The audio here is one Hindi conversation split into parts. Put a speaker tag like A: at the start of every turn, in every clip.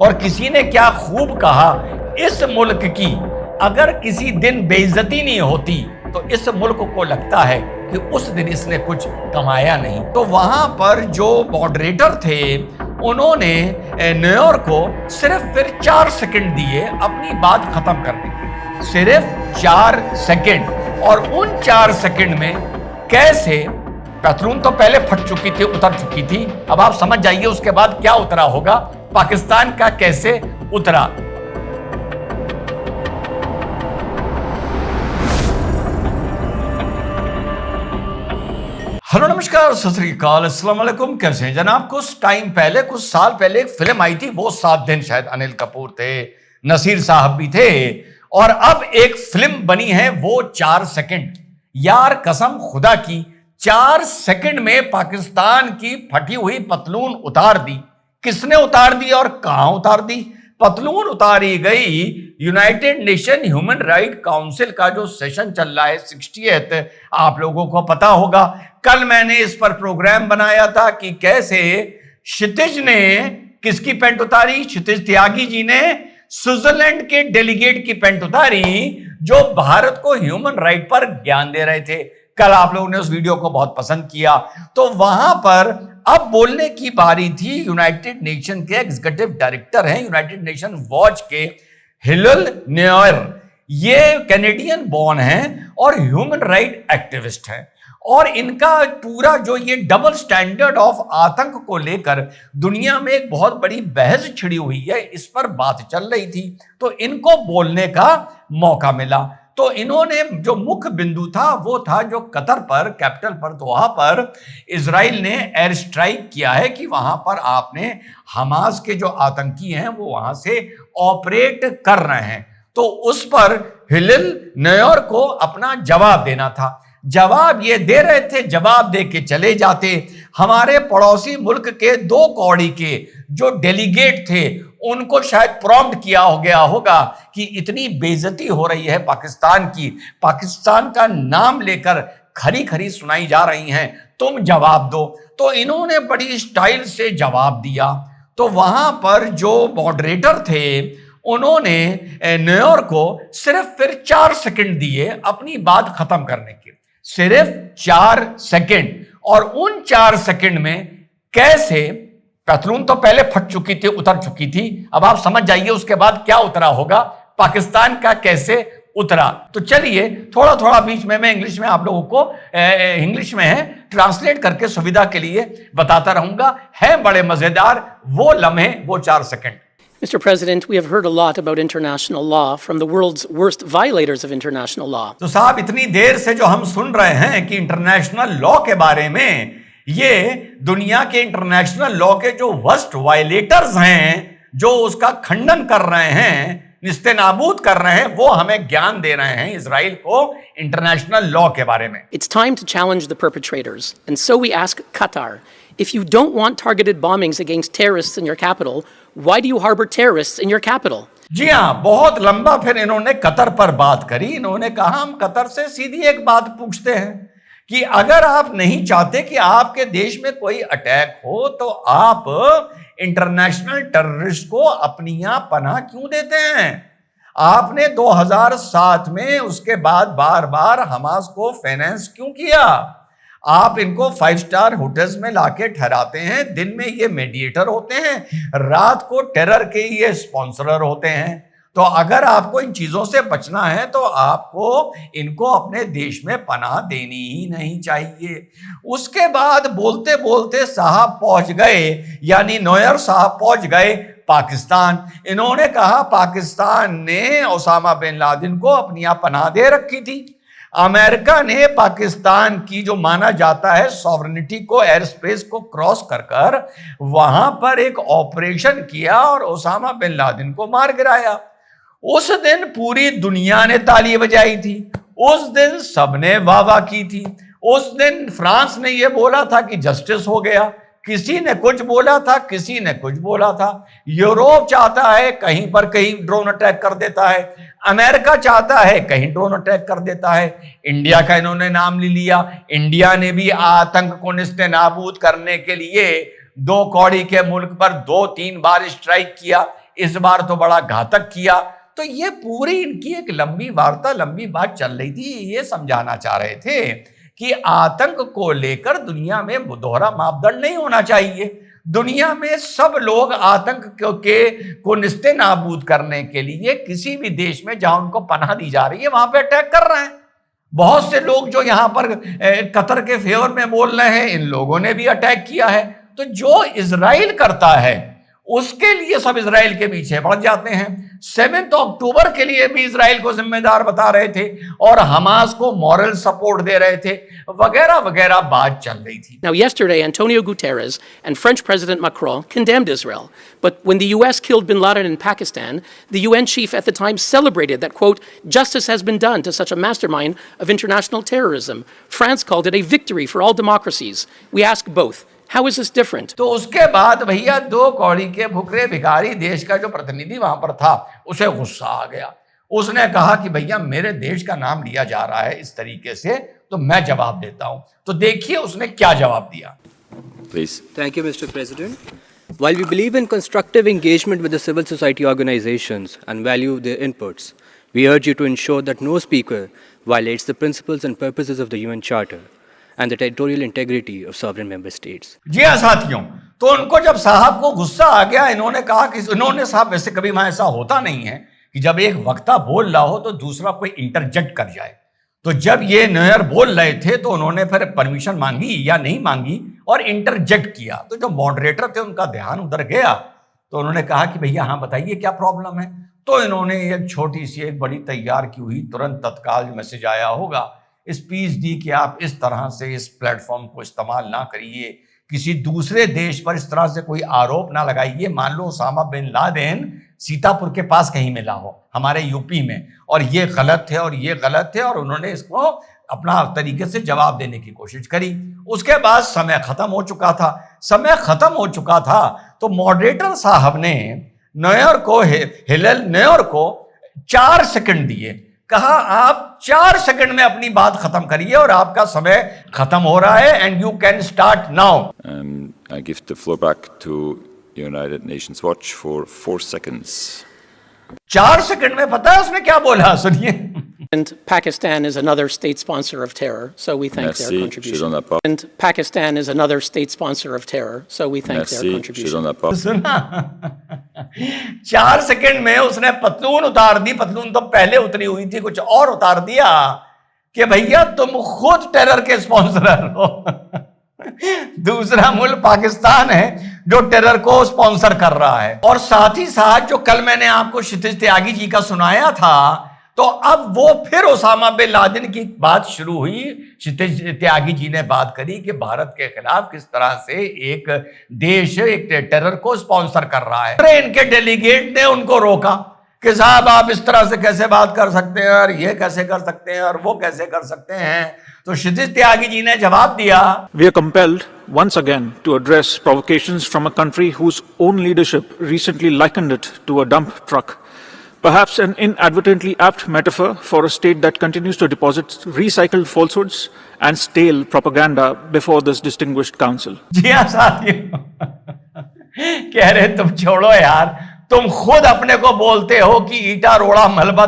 A: और किसी ने क्या खूब कहा, इस मुल्क की अगर किसी दिन बेइज्जती नहीं होती तो इस मुल्क को लगता है कि उस दिन इसने कुछ कमाया नहीं। तो वहां पर जो मॉडरेटर थे उन्होंने न्यूयॉर्क को सिर्फ फिर 4 सेकंड दिए अपनी बात खत्म करने की, सिर्फ 4 सेकंड। और उन 4 सेकंड में कैसे पतलून तो पहले फट चुकी थी, उतर चुकी थी, अब आप समझ जाइए उसके बाद क्या उतरा होगा, पाकिस्तान का कैसे उतरा। हेलो नमस्कार सत श्री अकाल अस्सलाम वालेकुम, कैसे हैं जनाब। कुछ टाइम पहले, कुछ साल पहले एक फिल्म आई थी, वो 7 दिन, शायद अनिल कपूर थे, नसीर साहब भी थे, और अब एक फिल्म बनी है वो 4 सेकंड। यार कसम खुदा की, 4 सेकंड में पाकिस्तान की फटी हुई पतलून उतार दी। किसने उतार दी और कहां उतार दी? पतलून उतारी गई United nation human right council का जो सेशन चल रहा है 60th, आप लोगों को पता होगा। कल मैंने इस पर प्रोग्राम बनाया था कि कैसे क्षितिज ने किसकी पैंट उतारी, क्षितिज त्यागी जी ने स्विट्जरलैंड के डेलीगेट की पैंट उतारी जो भारत को ह्यूमन राइट पर ज्ञान दे रहे थे। कल आप लोगों ने उस वीडियो को बहुत पसंद किया। तो वहां पर अब बोलने की बारी थी यूनाइटेड नेशन के एग्जीक्यूटिव डायरेक्टर हैं यूनाइटेड नेशन वॉच के हिलल नोयर। ये कैनेडियन बॉर्न हैं और ह्यूमन राइट एक्टिविस्ट हैं, और इनका पूरा जो ये डबल स्टैंडर्ड ऑफ आतंक को लेकर दुनिया में एक बहुत बड़ी बहस छिड़ी हुई है, इस पर बात चल रही थी, तो इनको बोलने का मौका मिला। तो इन्होंने जो मुख्य बिंदु था वो था जो कतर पर, कैपिटल पर, दोहा पर इजराइल ने एयर स्ट्राइक किया है कि वहां पर आपने हमास के जो आतंकी हैं वो वहां से ऑपरेट कर रहे हैं। तो उस पर हिलल नोयर को अपना जवाब देना था। जवाब ये दे रहे थे, जवाब दे के चले जाते। हमारे पड़ोसी मुल्क के 2 कौड़ी के जो डेलीगेट थे उनको शायद प्रॉम्प्ट किया हो गया होगा कि इतनी बेइज्जती हो रही है पाकिस्तान की, पाकिस्तान का नाम लेकर खरी खरी सुनाई जा रही हैं, तुम जवाब दो। तो इन्होंने बड़ी स्टाइल से जवाब दिया। तो वहां पर जो मॉडरेटर थे उन्होंने न्यूयॉर्क को सिर्फ फिर 4 सेकंड दिए अपनी बात खत्म करने के, सिर्फ 4 सेकंड। और उन 4 सेकंड में कैसे पतलून तो पहले फट चुकी थी, उतर चुकी थी, अब आप समझ जाइए उसके बाद क्या उतरा होगा, पाकिस्तान का कैसे उतरा। तो चलिए थोड़ा थोड़ा बीच में मैं इंग्लिश में आप लोगों को इंग्लिश में है ट्रांसलेट करके सुविधा के लिए बताता रहूंगा। है बड़े मजेदार वो लम्हे, वो 4 second.
B: Mr. President, we have heard a lot about international law from the world's worst violators of international law.
A: तो साहब इतनी देर से जो हम सुन रहे हैं कि इंटरनेशनल लॉ के बारे में, ये दुनिया के इंटरनेशनल लॉ के जो वर्स्ट वायलेटर्स हैं, जो उसका खंडन कर रहे हैं, निस्तेनाबूद कर रहे हैं, वो हमें ज्ञान दे रहे हैं इजराइल को इंटरनेशनल लॉ के बारे में।
B: It's time to challenge the perpetrators, and so we ask Qatar, if you don't want targeted bombings against terrorists in your capital, why do you harbor terrorists in your capital?
A: जी हाँ, बहुत लंबा फिर इन्होंने कतर पर बात करी। इन्होंने कहा हम कतर से सीधी एक बात पूछते हैं कि अगर आप नहीं चाहते कि आपके देश में कोई अटैक हो तो आप इंटरनेशनल टेररिस्ट को अपनी यहां पनाह क्यों देते हैं? आपने 2007 में उसके बाद बार बार हमास को फाइनेंस क्यों किया? आप इनको 5 स्टार होटल्स में लाके ठहराते हैं, दिन में ये मीडिएटर होते हैं, रात को टेरर के ये स्पॉन्सरर होते हैं। तो अगर आपको इन चीजों से बचना है तो आपको इनको अपने देश में पनाह देनी ही नहीं चाहिए। उसके बाद बोलते बोलते साहब पहुंच गए, यानी नोयर साहब पहुंच गए पाकिस्तान। इन्होंने कहा पाकिस्तान ने ओसामा बिन लादेन को अपनी यहां पनाह दे रखी थी। अमेरिका ने पाकिस्तान की जो माना जाता है सॉवरेनिटी को, एयर स्पेस को क्रॉस कर कर वहां पर एक ऑपरेशन किया और ओसामा बिन लादेन को मार गिराया। उस दिन पूरी दुनिया ने ताली बजाई थी, उस दिन सबने वाह वाह की थी। उस दिन फ्रांस ने यह बोला था कि जस्टिस हो गया, किसी ने कुछ बोला था, किसी ने कुछ बोला था। यूरोप चाहता है कहीं पर कहीं ड्रोन अटैक कर देता है, अमेरिका चाहता है कहीं ड्रोन अटैक कर देता है। इंडिया का इन्होंने नाम ले लिया, इंडिया ने भी आतंक को निस्तेनाबूद करने के लिए 2 कौड़ी के मुल्क पर 2-3 बार स्ट्राइक किया। इस बार तो बड़ा घातक किया। तो ये पूरी इनकी एक लंबी वार्ता, लंबी बात चल रही थी। ये समझाना चाह रहे थे कि आतंक को लेकर दुनिया में दोहरा मापदंड नहीं होना चाहिए। दुनिया में सब लोग आतंक को निस्ते नाबूद करने के लिए किसी भी देश में जहां उनको पनाह दी जा रही है वहां पे अटैक कर रहे हैं। बहुत से लोग जो यहां पर कतर के फेवर में बोल रहे हैं, इन लोगों ने भी अटैक किया है। तो जो इजराइल करता है उसके लिए सब इजराइल के पीछे पड़ जाते हैं। 7 अक्टूबर के लिए भी इजराइल को जिम्मेदार बता रहे थे और हमास को मॉरल सपोर्ट दे रहे थे, वगैरह वगैरह बात चल रही थी।
B: Now, yesterday, Antonio Guterres and French President Macron condemned Israel. But when the U.S. killed bin Laden in Pakistan, the UN chief at the time celebrated that, quote, justice has been done to such a mastermind of international terrorism. France called it a victory for all democracies. We ask both. How is this different?
A: तो उसके बाद भैया दो कौड़ी के भुखरे भिखारी देश का जो प्रतिनिधि वहां पर था उसे गुस्सा आ गया। उसने कहा कि भैया मेरे देश का नाम लिया जा रहा है इस तरीके से, तो मैं जवाब देता हूं। तो देखिए उसने क्या जवाब दिया।
C: Please.
D: Thank you, Mr. President. While we believe in constructive engagement with the civil society organizations and value their inputs, we urge you to ensure that no speaker violates the principles and purposes of the UN Charter and the territorial integrity of sovereign member states.
A: जी हाँ साथियों, तो उनको जब साहब को गुस्सा आ गया, इन्होंने कहा कि इन्होंने साहब वैसे कभी वहां ऐसा होता नहीं है कि जब एक वक्ता बोल रहा हो तो दूसरा कोई इंटरजेक्ट कर जाए। तो जब ये नोयर बोल रहे थे तो उन्होंने फिर परमिशन मांगी या नहीं मांगी और इंटरजेक्ट किया। तो जो मॉडरेटर थे उनका ध्यान उधर गया, तो उन्होंने कहा कि भैया हाँ बताइए क्या प्रॉब्लम है। तो इन्होंने एक छोटी सी एक बड़ी तैयार की हुई तुरंत तत्काल मैसेज आया होगा, स्पीच दी कि आप इस तरह से इस प्लेटफॉर्म को इस्तेमाल ना करिए, किसी दूसरे देश पर इस तरह से कोई आरोप ना लगाइए। मान लो ओसामा बिन लादेन सीतापुर के पास कहीं मिला हो हमारे यूपी में, और ये गलत है और ये गलत है, और उन्होंने इसको अपना तरीके से जवाब देने की कोशिश करी। उसके बाद समय खत्म हो चुका था। समय खत्म हो चुका था तो मॉडरेटर साहब ने हिलेल नोयर को 4 सेकंड दिए। कहा आप 4 सेकंड में अपनी बात खत्म करिए और आपका समय खत्म हो रहा है, and you can start now.
C: I give the floor back to United Nations Watch for 4 seconds.
A: 4 second में पता है उसने क्या बोला, सुनिए।
B: And Pakistan is another state sponsor of terror, so we thank their
C: Merci,
B: contribution.
C: Shizon Appa.
B: And Pakistan is another state sponsor of terror, so we thank their
C: Merci,
B: contribution.
C: Shizon Appa.
A: सुना 4 सेकंड में उसने पतलून उतार दी। पतलून तो पहले उतरी हुई थी, कुछ और उतार दिया कि भैया तुम खुद टेरर के स्पॉन्सर हो। दूसरा मुल्क पाकिस्तान है जो टेरर को स्पॉन्सर कर रहा है। और साथ ही साथ जो कल मैंने आपको क्षितिज त्यागी जी का सुनाया था, तो अब वो फिर ओसामा बिन लादेन की बात शुरू हुई। क्षितिज त्यागी जी ने बात करी कि भारत के खिलाफ किस तरह से एक देश एक टेरर को स्पॉन्सर कर रहा है। अरे इनके डेलीगेट ने उनको रोका कि साहब आप इस तरह से कैसे बात कर सकते हैं, और ये कैसे कर सकते हैं, और वो कैसे कर सकते हैं। तो क्षितिज त्यागी जी ने जवाब दिया,
E: We are compelled once again to address provocations from a country whose own leadership recently likened it to a dump truck. Perhaps an inadvertently apt metaphor for a state that continues to deposit recycled falsehoods and stale propaganda before this distinguished council.
A: जी हाँ साथियों, कह रहे तुम छोड़ो यार, तुम खुद अपने को बोलते हो कि ईटा रोड़ा मलबा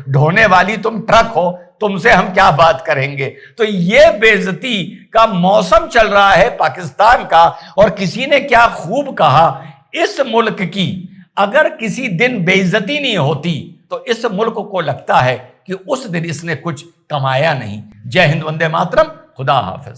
A: ढोने वाली तुम ट्रक हो, तुमसे हम क्या बात करेंगे। तो ये बेइज्जती का मौसम चल रहा है पाकिस्तान का। और किसी ने क्या खूब कहा, इस मुल्क की अगर किसी दिन बेइज्जती नहीं होती तो इस मुल्क को लगता है कि उस दिन इसने कुछ कमाया नहीं। जय हिंद, वंदे मातरम, खुदा हाफिज।